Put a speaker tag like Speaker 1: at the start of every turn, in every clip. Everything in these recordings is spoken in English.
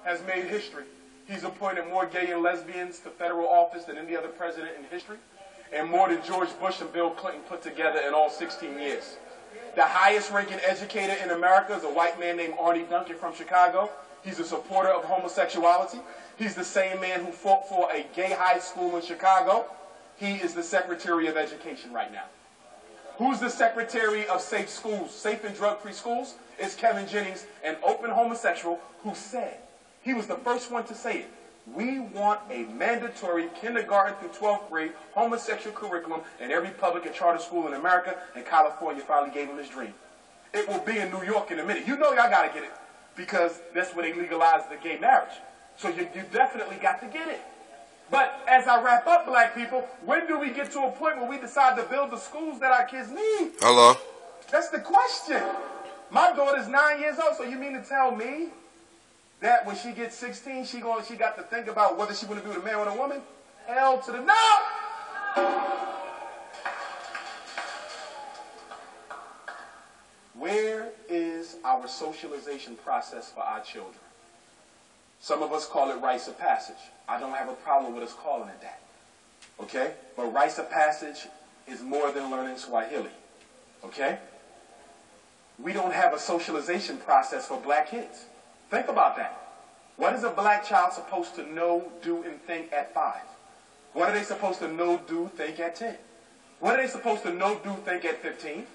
Speaker 1: has made history. He's appointed more gay and lesbians to federal office than any other president in history, and more than George Bush and Bill Clinton put together in all 16 years. The highest-ranking educator in America is a white man named Arnie Duncan from Chicago. He's a supporter of homosexuality. He's the same man who fought for a gay high school in Chicago. He is the Secretary of Education right now. Who's the Secretary of Safe Schools, Safe and Drug-Free Schools? It's Kevin Jennings, an open homosexual who said, he was the first one to say it, we want a mandatory kindergarten through 12th grade homosexual curriculum in every public and charter school in America, and California finally gave him his dream. It will be in New York in a minute. You know y'all got to get it because that's where they legalized the gay marriage. So you definitely got to get it. But as I wrap up, black people, when do we get to a point where we decide to build the schools that our kids need?
Speaker 2: Hello?
Speaker 1: That's the question. My daughter's 9 years old, so you mean to tell me that when she gets 16, she got to think about whether she want to be with a man or a woman? Hell to the no! Where is our socialization process for our children? Some of us call it rites of passage. I don't have a problem with us calling it that. Okay? But rites of passage is more than learning Swahili. Okay? We don't have a socialization process for black kids. Think about that. What is a black child supposed to know, do, and think at 5? What are they supposed to know, do, think at 10? What are they supposed to know, do, think at 15?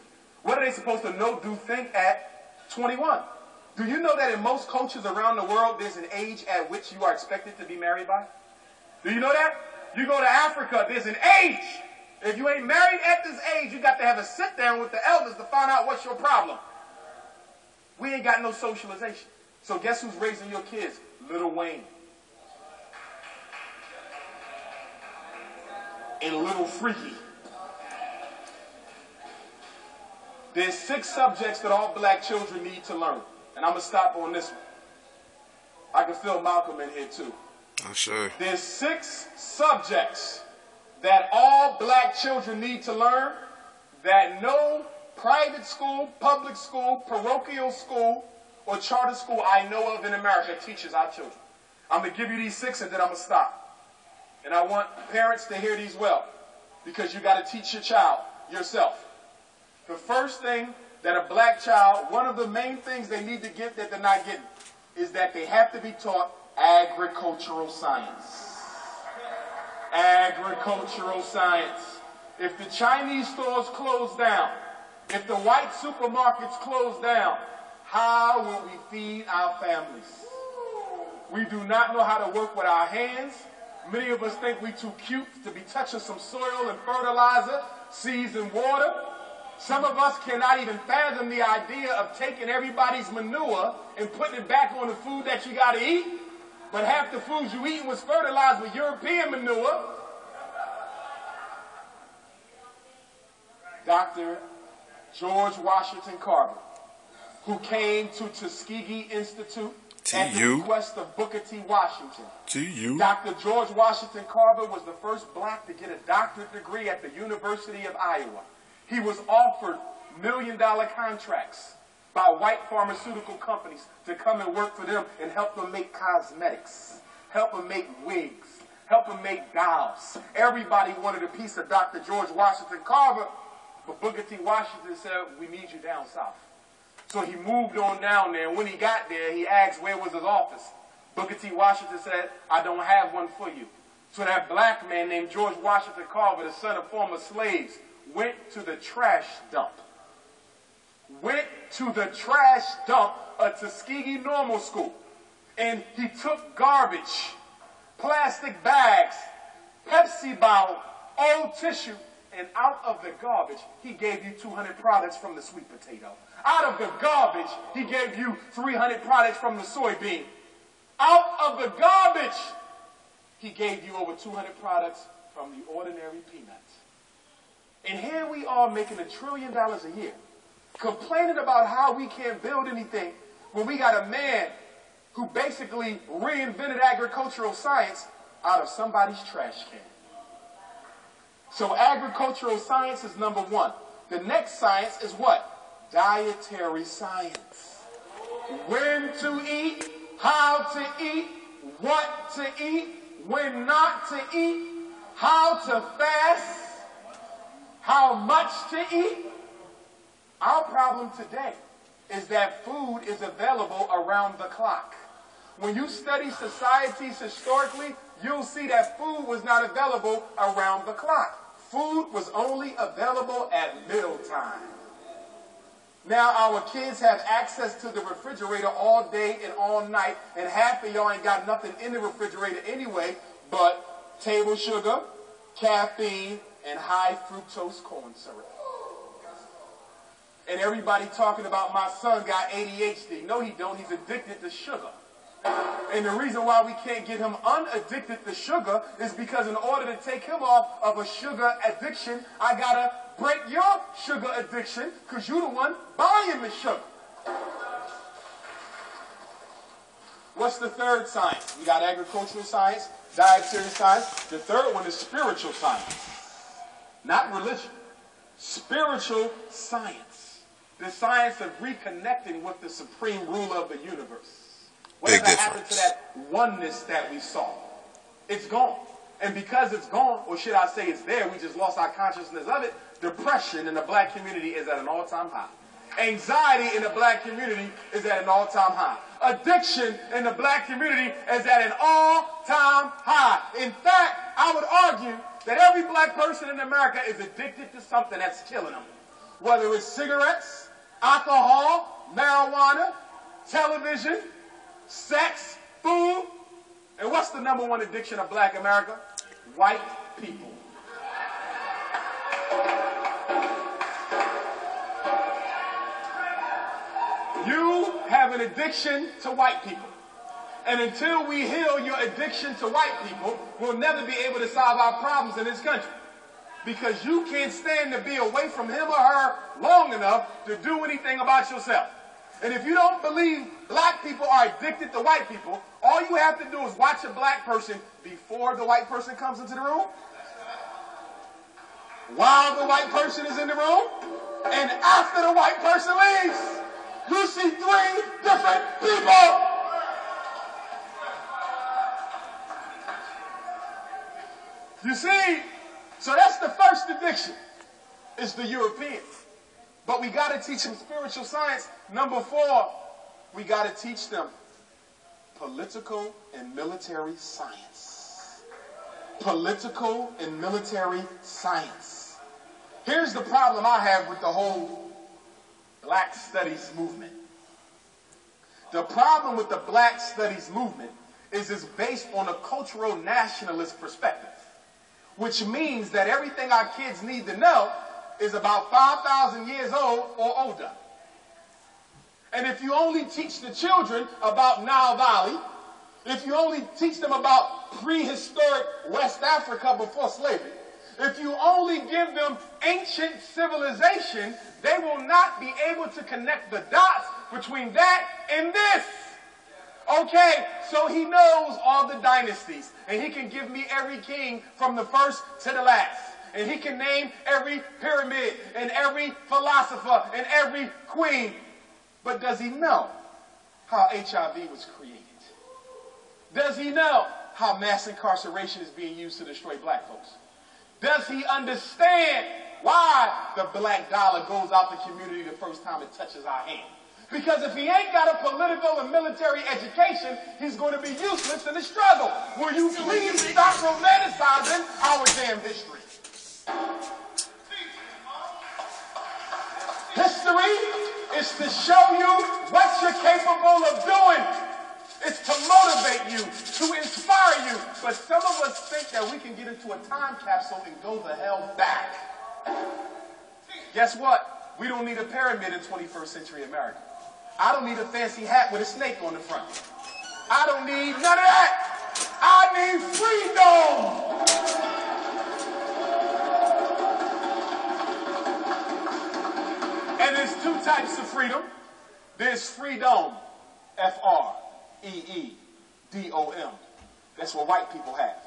Speaker 1: What are they supposed to know, do, think at 21? Do you know that in most cultures around the world, there's an age at which you are expected to be married by? Do you know that? You go to Africa, there's an age. If you ain't married at this age, you got to have a sit down with the elders to find out what's your problem. We ain't got no socialization. So guess who's raising your kids? Lil Wayne. And Little Freaky. There's 6 subjects that all black children need to learn. And I'm going to stop on this one. I can feel Malcolm in here too.
Speaker 2: Oh, sure.
Speaker 1: There's 6 subjects that all black children need to learn that no private school, public school, parochial school, or charter school I know of in America teaches our children. I'm going to give you these 6 and then I'm going to stop. And I want parents to hear these well because you got to teach your child yourself. The first thing that a black child, one of the main things they need to get that they're not getting, is that they have to be taught agricultural science. Agricultural science. If the Chinese stores close down, if the white supermarkets close down, how will we feed our families? We do not know how to work with our hands. Many of us think we're too cute to be touching some soil and fertilizer, seeds and water. Some of us cannot even fathom the idea of taking everybody's manure and putting it back on the food that you got to eat. But half the food you eat was fertilized with European manure. Dr. George Washington Carver, who came to Tuskegee Institute at the request of Booker T. Washington. Dr. George Washington Carver was the first black to get a doctorate degree at the University of Iowa. He was offered million-dollar contracts by white pharmaceutical companies to come and work for them and help them make cosmetics, help them make wigs, help them make dolls. Everybody wanted a piece of Dr. George Washington Carver, but Booker T. Washington said, we need you down south. So he moved on down there, and when he got there, he asked where was his office. Booker T. Washington said, I don't have one for you. So that black man named George Washington Carver, the son of former slaves, went to the trash dump. Went to the trash dump at Tuskegee Normal School. And he took garbage, plastic bags, Pepsi bottle, old tissue, and out of the garbage, he gave you 200 products from the sweet potato. Out of the garbage, he gave you 300 products from the soybean. Out of the garbage, he gave you over 200 products from the ordinary peanuts. And here we are making $1 trillion a year, complaining about how we can't build anything when we got a man who basically reinvented agricultural science out of somebody's trash can. So agricultural science is number 1. The next science is what? Dietary science. When to eat, how to eat, what to eat, when not to eat, how to fast, how much to eat. Our problem today is that food is available around the clock. When you study societies historically, you'll see that food was not available around the clock. Food was only available at mealtime. Now our kids have access to the refrigerator all day and all night, and half of y'all ain't got nothing in the refrigerator anyway but table sugar, caffeine, and high fructose corn syrup. And everybody talking about my son got ADHD. No, he don't. He's addicted to sugar. And the reason why we can't get him unaddicted to sugar is because in order to take him off of a sugar addiction, I got to break your sugar addiction because you're the one buying the sugar. What's the third science? We got agricultural science, dietary science. The third one is spiritual science. Not religion. Spiritual science. The science of reconnecting with the supreme ruler of the universe. Whatever happened to that oneness that we saw? It's gone. And because it's gone, or should I say it's there, we just lost our consciousness of it, depression in the black community is at an all-time high. Anxiety in the black community is at an all-time high. Addiction in the black community is at an all-time high. In fact, I would argue that every black person in America is addicted to something that's killing them. Whether it's cigarettes, alcohol, marijuana, television, sex, food, and what's the number one addiction of black America? White people. You have an addiction to white people. And until we heal your addiction to white people, we'll never be able to solve our problems in this country. Because you can't stand to be away from him or her long enough to do anything about yourself. And if you don't believe black people are addicted to white people, all you have to do is watch a black person before the white person comes into the room, while the white person is in the room, and after the white person leaves. You see three different people. You see, so that's the first addiction. It's the European. But we got to teach them spiritual science. Number 4, we got to teach them political and military science. Political and military science. Here's the problem I have with the whole Black Studies movement. The problem with the Black Studies movement is it's based on a cultural nationalist perspective, which means that everything our kids need to know is about 5,000 years old or older. And if you only teach the children about Nile Valley, if you only teach them about prehistoric West Africa before slavery, if you only give them ancient civilization, they will not be able to connect the dots between that and this. Okay, so he knows all the dynasties, and he can give me every king from the first to the last. And he can name every pyramid and every philosopher and every queen. But does he know how HIV was created? Does he know how mass incarceration is being used to destroy black folks? Does he understand why the black dollar goes out the community the first time it touches our hand? Because if he ain't got a political and military education, he's going to be useless in the struggle. Will you please stop romanticizing our damn history? History is to show you what you're capable of doing. It's to motivate you, to inspire you. But some of us think that we can get into a time capsule and go the hell back. Guess what? We don't need a pyramid in 21st century America. I don't need a fancy hat with a snake on the front. I don't need none of that. I need freedom. And there's 2 types of freedom. There's freedom, Freedom. That's what white people have.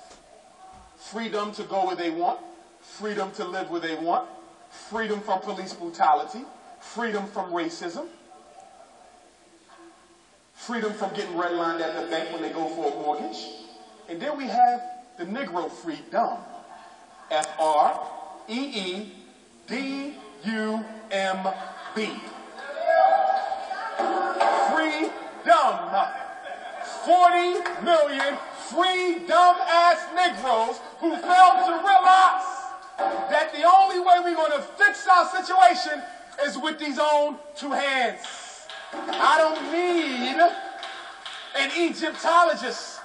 Speaker 1: Freedom to go where they want. Freedom to live where they want. Freedom from police brutality. Freedom from racism. freedom from getting redlined at the bank when they go for a mortgage. And then we have the Negro freedom. F-R-E-E-D-U-M-B. Freedom. 40 million free dumb-ass Negroes who failed to realize that the only way we're going to fix our situation is with these own two hands. I don't need an Egyptologist.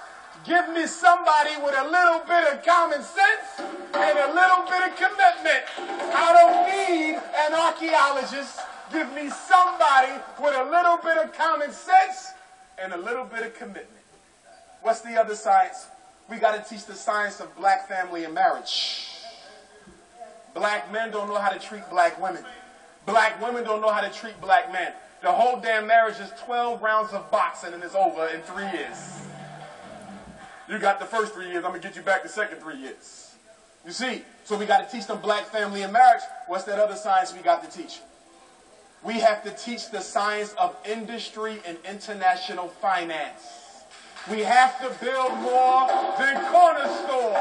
Speaker 1: Give me somebody with a little bit of common sense and a little bit of commitment. I don't need an archaeologist. Give me somebody with a little bit of common sense and a little bit of commitment. What's the other science? We got to teach the science of black family and marriage. Black men don't know how to treat black women. Black women don't know how to treat black men. The whole damn marriage is 12 rounds of boxing and it's over in 3 years. You got the first 3 years, I'm going to get you back the second 3 years. You see, so we got to teach them black family and marriage. What's that other science we got to teach? We have to teach the science of industry and international finance. We have to build more than corner stores.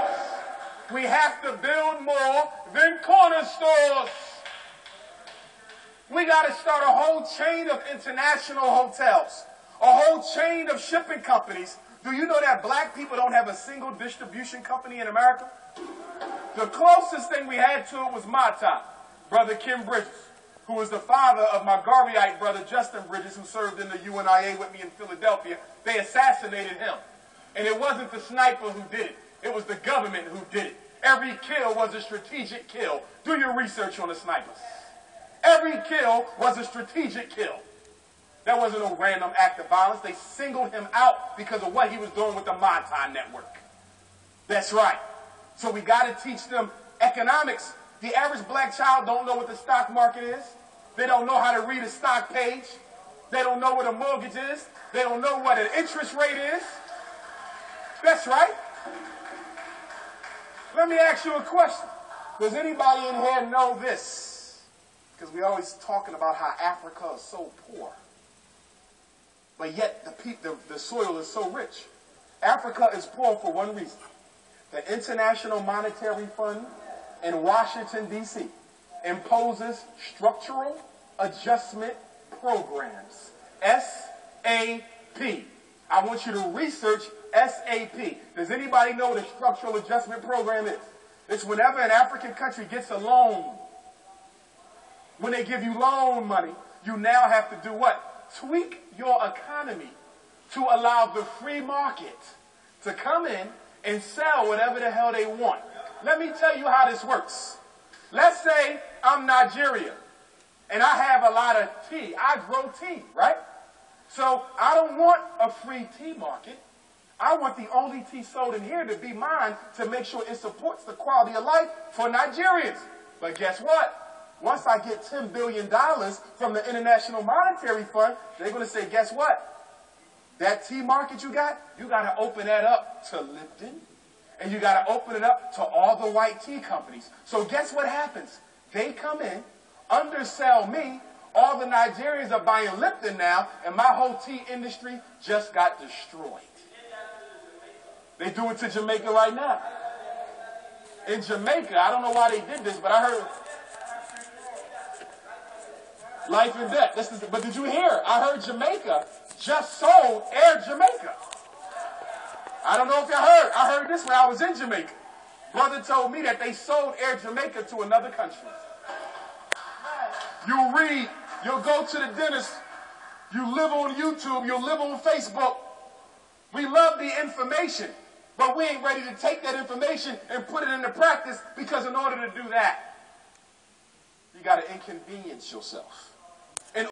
Speaker 1: We have to build more than corner stores. We got to start a whole chain of international hotels, a whole chain of shipping companies. Do you know that black people don't have a single distribution company in America? The closest thing we had to it was my time, Brother Kim Bridges, who was the father of my Garveyite brother Justin Bridges, who served in the UNIA with me in Philadelphia. They assassinated him. And it wasn't the sniper who did it. It was the government who did it. Every kill was a strategic kill. Do your research on the snipers. Every kill was a strategic kill. That wasn't no random act of violence. They singled him out because of what he was doing with the Mata network. That's right. So we got to teach them economics. The average black child don't know what the stock market is. They don't know how to read a stock page. They don't know what a mortgage is. They don't know what an interest rate is. That's right. Let me ask you a question. Does anybody in here know this? Because we're always talking about how Africa is so poor. But yet the soil is so rich. Africa is poor for one reason. The International Monetary Fund in Washington, D.C. imposes structural adjustment programs. SAP. I want you to research SAP. Does anybody know what a structural adjustment program is? It's whenever an African country gets a loan. When they give you loan money, you now have to do what? Tweak your economy to allow the free market to come in and sell whatever the hell they want. Let me tell you how this works. Let's say I'm Nigeria and I have a lot of tea. I grow tea, right? So I don't want a free tea market. I want the only tea sold in here to be mine to make sure it supports the quality of life for Nigerians. But guess what? Once I get $10 billion from the International Monetary Fund, they're going to say, guess what? That tea market you got to open that up to Lipton, and you got to open it up to all the white tea companies. So guess what happens? They come in, undersell me, all the Nigerians are buying Lipton now, and my whole tea industry just got destroyed. They do it to Jamaica right now. In Jamaica, I don't know why they did this, but I heard life and death. But did you hear? I heard Jamaica just sold Air Jamaica. I don't know if you heard. I heard this when I was in Jamaica. Brother told me that they sold Air Jamaica to another country. You read, you'll go to the dentist, you live on YouTube, you'll live on Facebook. We love the information, but we ain't ready to take that information and put it into practice, because in order to do that, you got to inconvenience yourself.